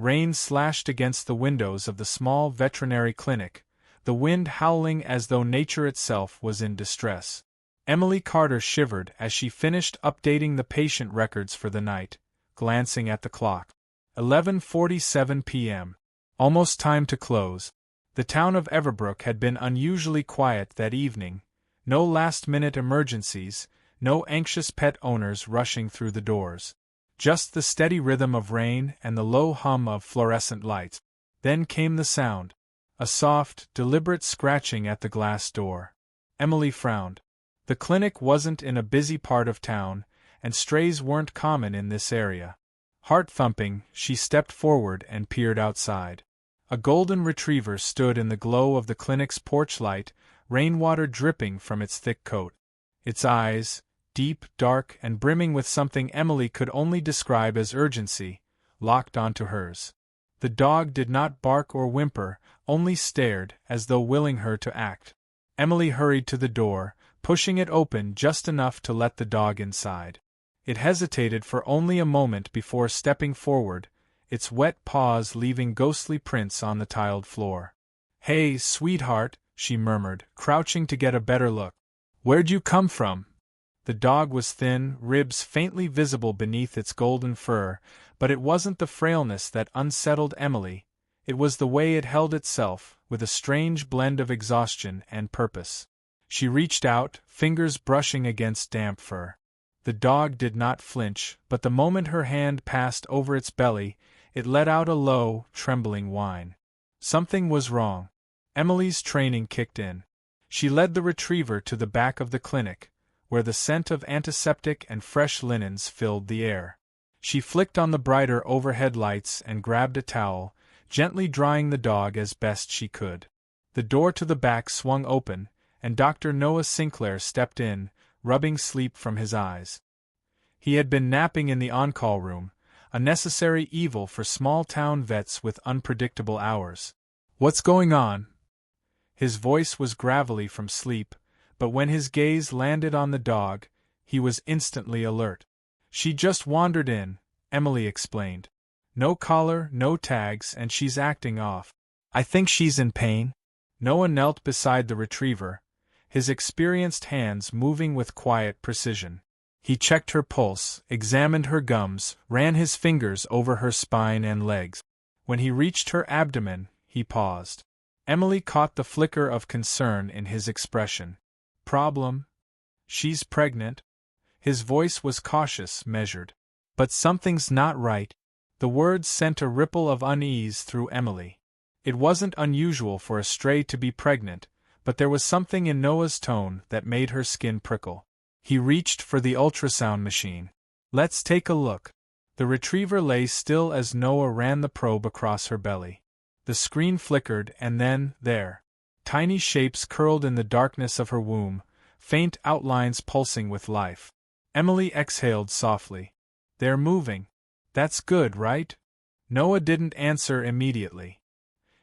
Rain slashed against the windows of the small veterinary clinic, the wind howling as though nature itself was in distress. Emily Carter shivered as she finished updating the patient records for the night, glancing at the clock. 11:47 p.m. Almost time to close. The town of Everbrook had been unusually quiet that evening, no last-minute emergencies, no anxious pet owners rushing through the doors. Just the steady rhythm of rain and the low hum of fluorescent lights. Then came the sound. A soft, deliberate scratching at the glass door. Emily frowned. The clinic wasn't in a busy part of town, and strays weren't common in this area. Heart-thumping, she stepped forward and peered outside. A golden retriever stood in the glow of the clinic's porch light, rainwater dripping from its thick coat. Its eyes, deep, dark, and brimming with something Emily could only describe as urgency, locked onto hers. The dog did not bark or whimper, only stared, as though willing her to act. Emily hurried to the door, pushing it open just enough to let the dog inside. It hesitated for only a moment before stepping forward, its wet paws leaving ghostly prints on the tiled floor. "Hey, sweetheart," she murmured, crouching to get a better look. "Where'd you come from?" The dog was thin, ribs faintly visible beneath its golden fur, but it wasn't the frailness that unsettled Emily, it was the way it held itself, with a strange blend of exhaustion and purpose. She reached out, fingers brushing against damp fur. The dog did not flinch, but the moment her hand passed over its belly, it let out a low, trembling whine. Something was wrong. Emily's training kicked in. She led the retriever to the back of the clinic, where the scent of antiseptic and fresh linens filled the air. She flicked on the brighter overhead lights and grabbed a towel, gently drying the dog as best she could. The door to the back swung open, and Dr. Noah Sinclair stepped in, rubbing sleep from his eyes. He had been napping in the on-call room, a necessary evil for small-town vets with unpredictable hours. "What's going on?" His voice was gravelly from sleep, but when his gaze landed on the dog, he was instantly alert. "She just wandered in," Emily explained. "No collar, no tags, and she's acting off. I think she's in pain." Noah knelt beside the retriever, his experienced hands moving with quiet precision. He checked her pulse, examined her gums, ran his fingers over her spine and legs. When he reached her abdomen, he paused. Emily caught the flicker of concern in his expression. "Problem? She's pregnant?" His voice was cautious, measured. "But something's not right." The words sent a ripple of unease through Emily. It wasn't unusual for a stray to be pregnant, but there was something in Noah's tone that made her skin prickle. He reached for the ultrasound machine. "Let's take a look." The retriever lay still as Noah ran the probe across her belly. The screen flickered and then, there. Tiny shapes curled in the darkness of her womb, faint outlines pulsing with life. Emily exhaled softly. "They're moving. That's good, right?" Noah didn't answer immediately.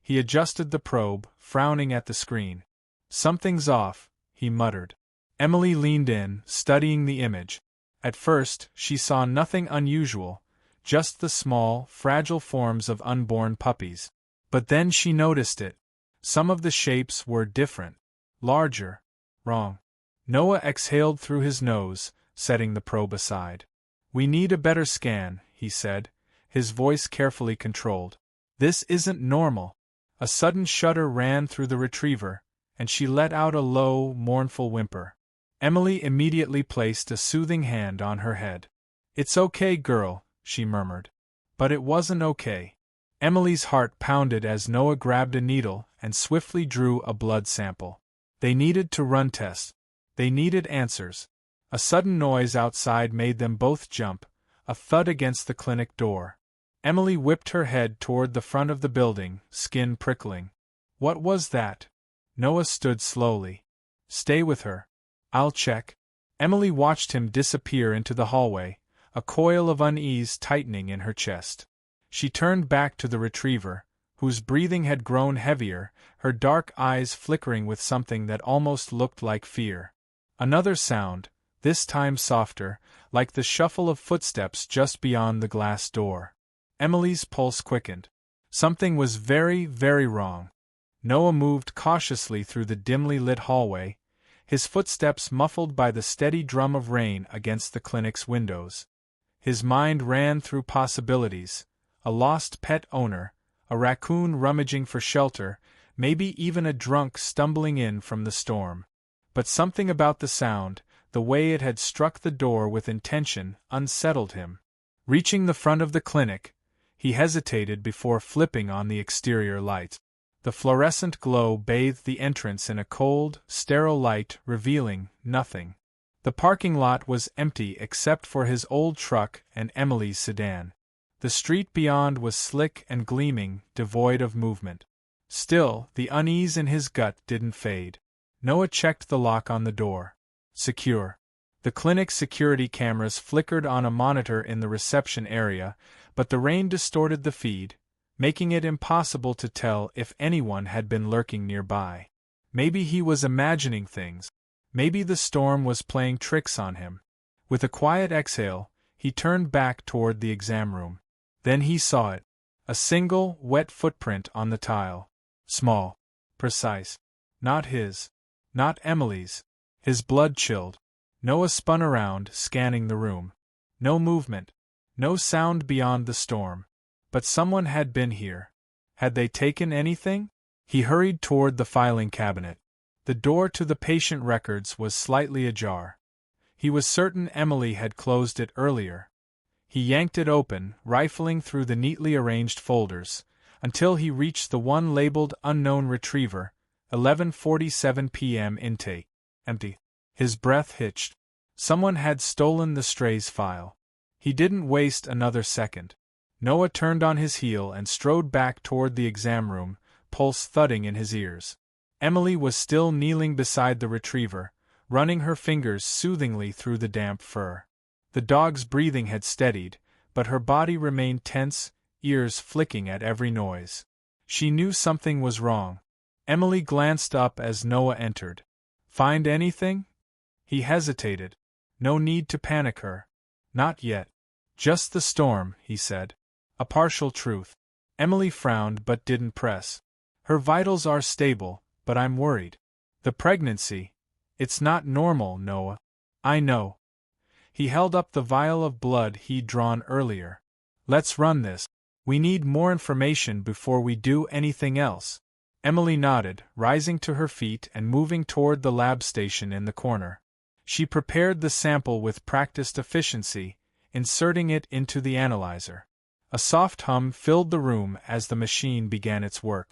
He adjusted the probe, frowning at the screen. "Something's off," he muttered. Emily leaned in, studying the image. At first, she saw nothing unusual, just the small, fragile forms of unborn puppies. But then she noticed it. Some of the shapes were different. Larger. Wrong. Noah exhaled through his nose, setting the probe aside. "We need a better scan," he said, his voice carefully controlled. "This isn't normal." A sudden shudder ran through the retriever, and she let out a low, mournful whimper. Emily immediately placed a soothing hand on her head. "It's okay, girl," she murmured. But it wasn't okay. Emily's heart pounded as Noah grabbed a needle and swiftly drew a blood sample. They needed to run tests. They needed answers. A sudden noise outside made them both jump, a thud against the clinic door. Emily whipped her head toward the front of the building, skin prickling. "What was that?" Noah stood slowly. "Stay with her. I'll check." Emily watched him disappear into the hallway, a coil of unease tightening in her chest. She turned back to the retriever, whose breathing had grown heavier, her dark eyes flickering with something that almost looked like fear. Another sound, this time softer, like the shuffle of footsteps just beyond the glass door. Emily's pulse quickened. Something was very, very wrong. Noah moved cautiously through the dimly lit hallway, his footsteps muffled by the steady drum of rain against the clinic's windows. His mind ran through possibilities: a lost pet owner, a raccoon rummaging for shelter, maybe even a drunk stumbling in from the storm. But something about the sound, the way it had struck the door with intention, unsettled him. Reaching the front of the clinic, he hesitated before flipping on the exterior light. The fluorescent glow bathed the entrance in a cold, sterile light, revealing nothing. The parking lot was empty except for his old truck and Emily's sedan. The street beyond was slick and gleaming, devoid of movement. Still, the unease in his gut didn't fade. Noah checked the lock on the door. Secure. The clinic's security cameras flickered on a monitor in the reception area, but the rain distorted the feed, making it impossible to tell if anyone had been lurking nearby. Maybe he was imagining things. Maybe the storm was playing tricks on him. With a quiet exhale, he turned back toward the exam room. Then he saw it. A single, wet footprint on the tile. Small. Precise. Not his. Not Emily's. His blood chilled. Noah spun around, scanning the room. No movement. No sound beyond the storm. But someone had been here. Had they taken anything? He hurried toward the filing cabinet. The door to the patient records was slightly ajar. He was certain Emily had closed it earlier. He yanked it open, rifling through the neatly arranged folders, until he reached the one labeled Unknown Retriever, 11:47 p.m. intake. Empty. His breath hitched. Someone had stolen the stray's file. He didn't waste another second. Noah turned on his heel and strode back toward the exam room, pulse thudding in his ears. Emily was still kneeling beside the retriever, running her fingers soothingly through the damp fur. The dog's breathing had steadied, but her body remained tense, ears flicking at every noise. She knew something was wrong. Emily glanced up as Noah entered. "Find anything?" He hesitated. No need to panic her. Not yet. "Just the storm," he said. A partial truth. Emily frowned but didn't press. "Her vitals are stable, but I'm worried. The pregnancy. It's not normal, Noah." "I know." He held up the vial of blood he'd drawn earlier. "Let's run this. We need more information before we do anything else." Emily nodded, rising to her feet and moving toward the lab station in the corner. She prepared the sample with practiced efficiency, inserting it into the analyzer. A soft hum filled the room as the machine began its work.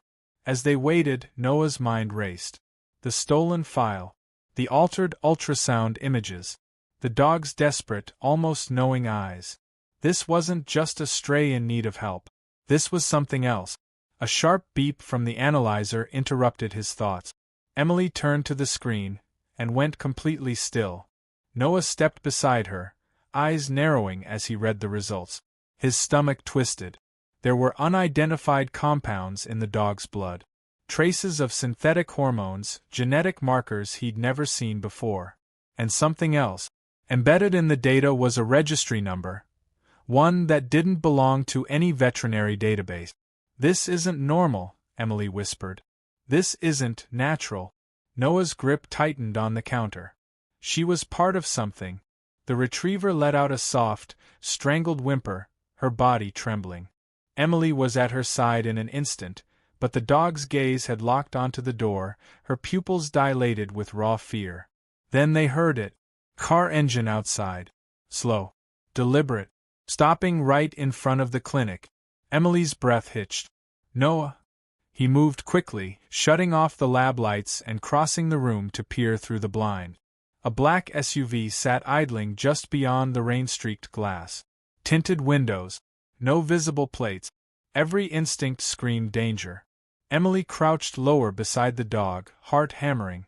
As they waited, Noah's mind raced. The stolen file. The altered ultrasound images. The dog's desperate, almost knowing eyes. This wasn't just a stray in need of help. This was something else. A sharp beep from the analyzer interrupted his thoughts. Emily turned to the screen, and went completely still. Noah stepped beside her, eyes narrowing as he read the results. His stomach twisted. There were unidentified compounds in the dog's blood. Traces of synthetic hormones, genetic markers he'd never seen before. And something else. Embedded in the data was a registry number. One that didn't belong to any veterinary database. "This isn't normal," Emily whispered. "This isn't natural." Noah's grip tightened on the counter. She was part of something. The retriever let out a soft, strangled whimper, her body trembling. Emily was at her side in an instant, but the dog's gaze had locked onto the door, her pupils dilated with raw fear. Then they heard it. Car engine outside. Slow. Deliberate. Stopping right in front of the clinic. Emily's breath hitched. "Noah." He moved quickly, shutting off the lab lights and crossing the room to peer through the blind. A black SUV sat idling just beyond the rain-streaked glass. Tinted windows. No visible plates. Every instinct screamed danger. Emily crouched lower beside the dog, heart hammering.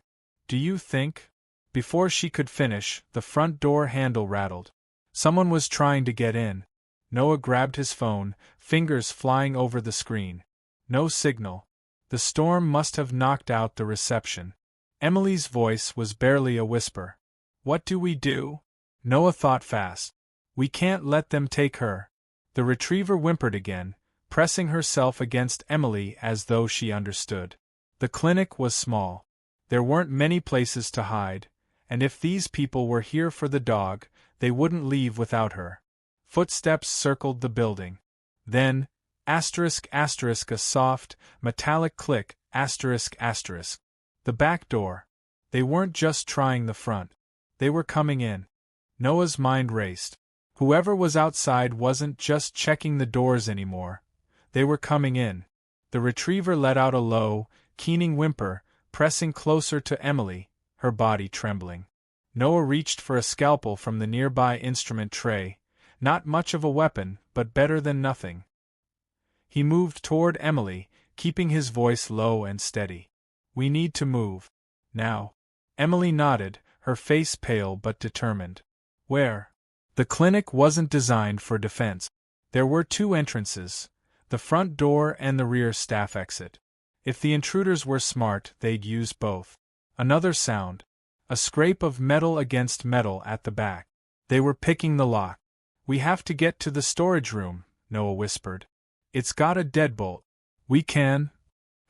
"Do you think?" Before she could finish, the front door handle rattled. Someone was trying to get in. Noah grabbed his phone, fingers flying over the screen. No signal. The storm must have knocked out the reception. Emily's voice was barely a whisper. "What do we do?" Noah thought fast. "We can't let them take her." The retriever whimpered again, pressing herself against Emily as though she understood. The clinic was small. There weren't many places to hide, and if these people were here for the dog, they wouldn't leave without her. Footsteps circled the building. Then, a soft, metallic click, the back door. They weren't just trying the front. They were coming in. Noah's mind raced. Whoever was outside wasn't just checking the doors anymore. They were coming in. The retriever let out a low, keening whimper, pressing closer to Emily, her body trembling. Noah reached for a scalpel from the nearby instrument tray, not much of a weapon, but better than nothing. He moved toward Emily, keeping his voice low and steady. "We need to move. Now." Emily nodded, her face pale but determined. "Where?" The clinic wasn't designed for defense. There were two entrances, the front door and the rear staff exit. If the intruders were smart, they'd use both. Another sound. A scrape of metal against metal at the back. They were picking the lock. "We have to get to the storage room," Noah whispered. "It's got a deadbolt. We can—"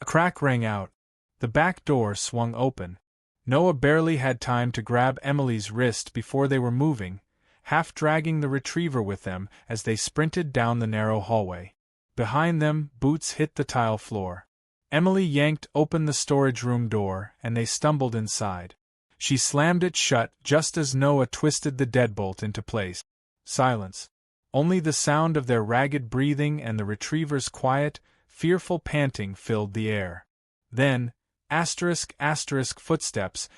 A crack rang out. The back door swung open. Noah barely had time to grab Emily's wrist before they were moving, half dragging the retriever with them as they sprinted down the narrow hallway. Behind them, boots hit the tile floor. Emily yanked open the storage room door, and they stumbled inside. She slammed it shut just as Noah twisted the deadbolt into place. Silence. Only the sound of their ragged breathing and the retriever's quiet, fearful panting filled the air. Then, footsteps,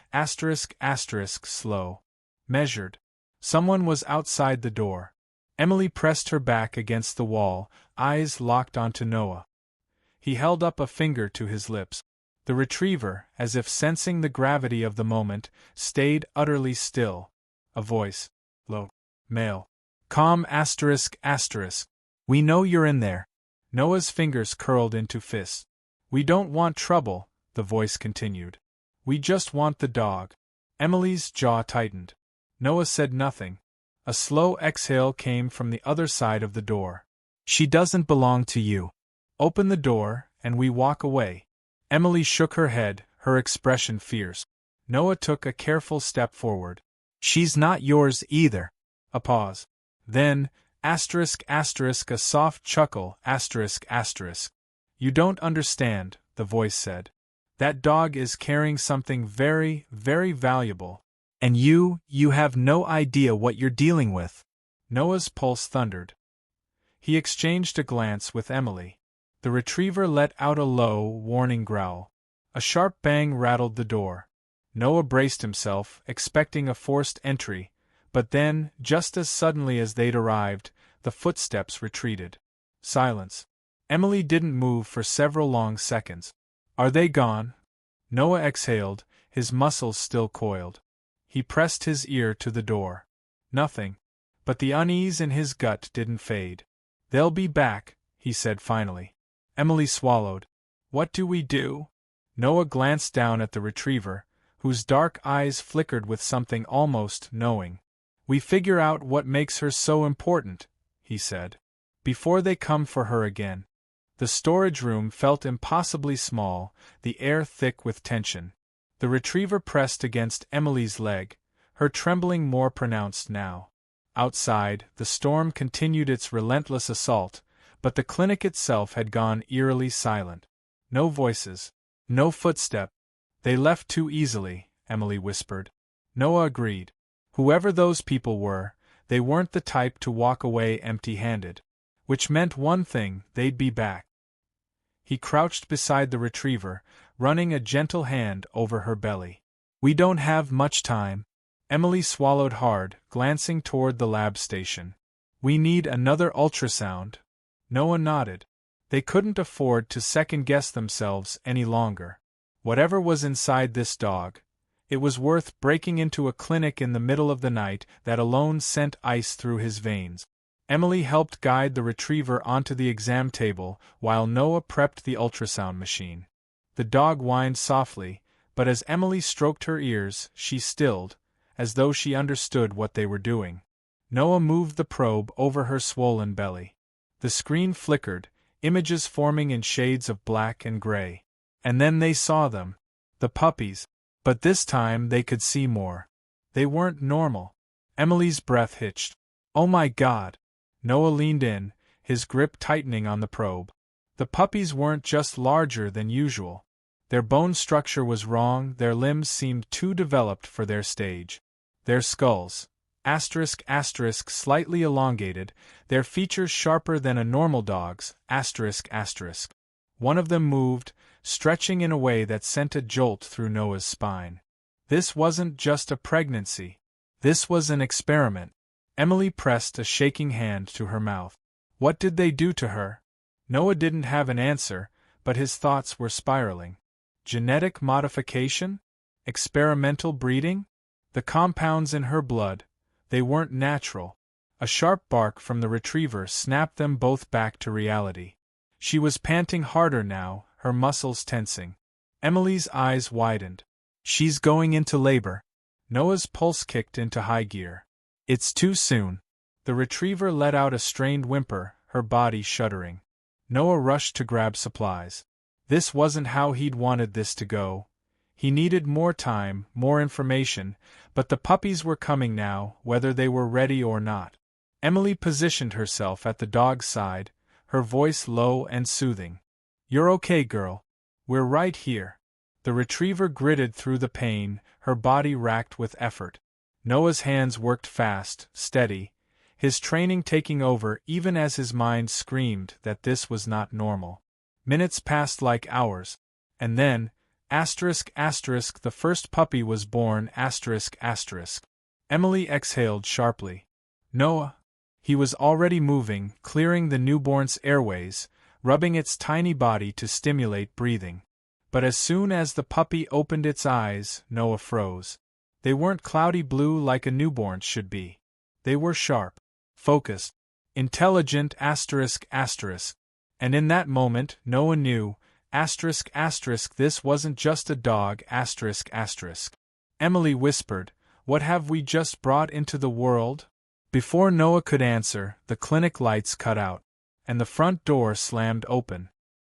slow. Measured. Someone was outside the door. Emily pressed her back against the wall, eyes locked onto Noah. He held up a finger to his lips. The retriever, as if sensing the gravity of the moment, stayed utterly still. A voice. Low. Male. "Calm, We know you're in there." Noah's fingers curled into fists. "We don't want trouble," the voice continued. "We just want the dog." Emily's jaw tightened. Noah said nothing. A slow exhale came from the other side of the door. "She doesn't belong to you. Open the door, and we walk away." Emily shook her head, her expression fierce. Noah took a careful step forward. "She's not yours either." A pause. Then, a soft chuckle, "You don't understand," the voice said. "That dog is carrying something very, very valuable. And you have no idea what you're dealing with." Noah's pulse thundered. He exchanged a glance with Emily. The retriever let out a low, warning growl. A sharp bang rattled the door. Noah braced himself, expecting a forced entry, but then, just as suddenly as they'd arrived, the footsteps retreated. Silence. Emily didn't move for several long seconds. "Are they gone?" Noah exhaled, his muscles still coiled. He pressed his ear to the door. Nothing. But the unease in his gut didn't fade. "They'll be back," he said finally. Emily swallowed. "What do we do?" Noah glanced down at the retriever, whose dark eyes flickered with something almost knowing. "We figure out what makes her so important," he said. "Before they come for her again." The storage room felt impossibly small, the air thick with tension. The retriever pressed against Emily's leg, her trembling more pronounced now. Outside, the storm continued its relentless assault, but the clinic itself had gone eerily silent. No voices. No footstep. "They left too easily," Emily whispered. Noah agreed. Whoever those people were, they weren't the type to walk away empty-handed. Which meant one thing, they'd be back. He crouched beside the retriever, running a gentle hand over her belly. "We don't have much time." Emily swallowed hard, glancing toward the lab station. "We need another ultrasound." Noah nodded. They couldn't afford to second-guess themselves any longer. Whatever was inside this dog, it was worth breaking into a clinic in the middle of the night that alone sent ice through his veins. Emily helped guide the retriever onto the exam table while Noah prepped the ultrasound machine. The dog whined softly, but as Emily stroked her ears, she stilled, as though she understood what they were doing. Noah moved the probe over her swollen belly. The screen flickered, images forming in shades of black and gray. And then they saw them. The puppies. But this time they could see more. They weren't normal. Emily's breath hitched. Oh my God! Noah leaned in, his grip tightening on the probe. The puppies weren't just larger than usual. Their bone structure was wrong, their limbs seemed too developed for their stage. Their skulls, slightly elongated, their features sharper than a normal dog's, One of them moved, stretching in a way that sent a jolt through Noah's spine. This wasn't just a pregnancy. This was an experiment. Emily pressed a shaking hand to her mouth. What did they do to her? Noah didn't have an answer, but his thoughts were spiraling. Genetic modification? Experimental breeding? The compounds in her blood, they weren't natural. A sharp bark from the retriever snapped them both back to reality. She was panting harder now, her muscles tensing. Emily's eyes widened. She's going into labor. Noah's pulse kicked into high gear. It's too soon. The retriever let out a strained whimper, her body shuddering. Noah rushed to grab supplies. This wasn't how he'd wanted this to go. He needed more time, more information, but the puppies were coming now, whether they were ready or not. Emily positioned herself at the dog's side, her voice low and soothing. You're okay, girl. We're right here. The retriever gritted through the pain, her body racked with effort. Noah's hands worked fast, steady, his training taking over even as his mind screamed that this was not normal. Minutes passed like hours. And then, the first puppy was born, Emily exhaled sharply. Noah. He was already moving, clearing the newborn's airways, rubbing its tiny body to stimulate breathing. But as soon as the puppy opened its eyes, Noah froze. They weren't cloudy blue like a newborn's should be. They were sharp, focused, intelligent, And in that moment, Noah knew, this wasn't just a dog, Emily whispered, What have we just brought into the world? Before Noah could answer, the clinic lights cut out, and the front door slammed open.